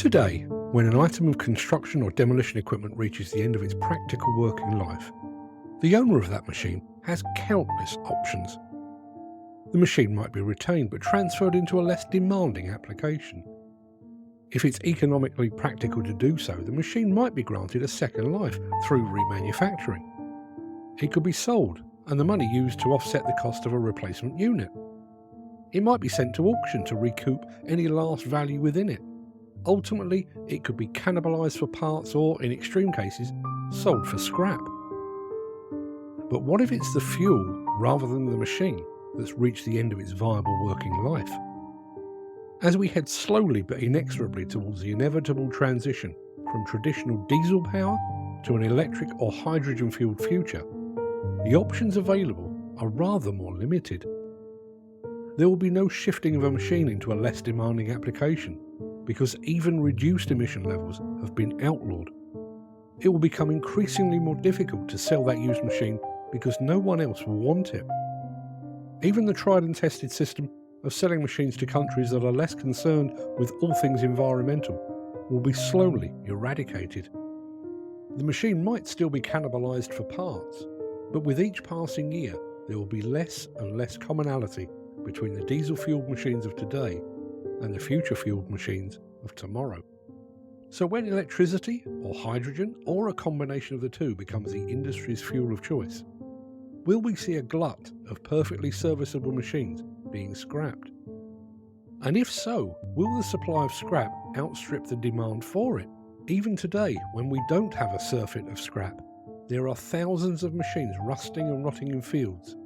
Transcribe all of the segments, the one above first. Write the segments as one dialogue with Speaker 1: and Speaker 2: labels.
Speaker 1: Today, when an item of construction or demolition equipment reaches the end of its practical working life, the owner of that machine has countless options. The machine might be retained but transferred into a less demanding application. If it's economically practical to do so, the machine might be granted a second life through remanufacturing. It could be sold and the money used to offset the cost of a replacement unit. It might be sent to auction to recoup any last value within it. Ultimately, it could be cannibalised for parts or, in extreme cases, sold for scrap. But what if it's the fuel rather than the machine that's reached the end of its viable working life? As we head slowly but inexorably towards the inevitable transition from traditional diesel power to an electric or hydrogen-fueled future, the options available are rather more limited. There will be no shifting of a machine into a less demanding application, because even reduced emission levels have been outlawed. It will become increasingly more difficult to sell that used machine because no one else will want it. Even the tried and tested system of selling machines to countries that are less concerned with all things environmental will be slowly eradicated. The machine might still be cannibalised for parts, but with each passing year there will be less and less commonality between the diesel-fueled machines of today and the future-fueled machines of tomorrow. So when electricity, or hydrogen, or a combination of the two becomes the industry's fuel of choice, will we see a glut of perfectly serviceable machines being scrapped? And if so, will the supply of scrap outstrip the demand for it? Even today, when we don't have a surfeit of scrap, there are thousands of machines rusting and rotting in fields,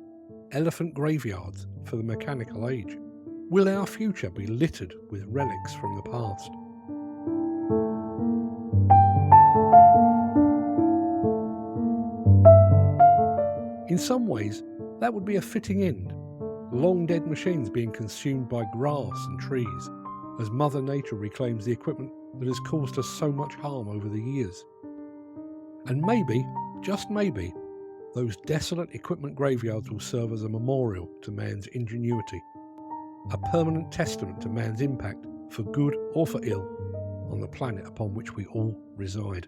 Speaker 1: elephant graveyards for the mechanical age. Will our future be littered with relics from the past? In some ways, that would be a fitting end. Long dead machines being consumed by grass and trees, as Mother Nature reclaims the equipment that has caused us so much harm over the years. And maybe, just maybe, those desolate equipment graveyards will serve as a memorial to man's ingenuity, a permanent testament to man's impact, for good or for ill, on the planet upon which we all reside.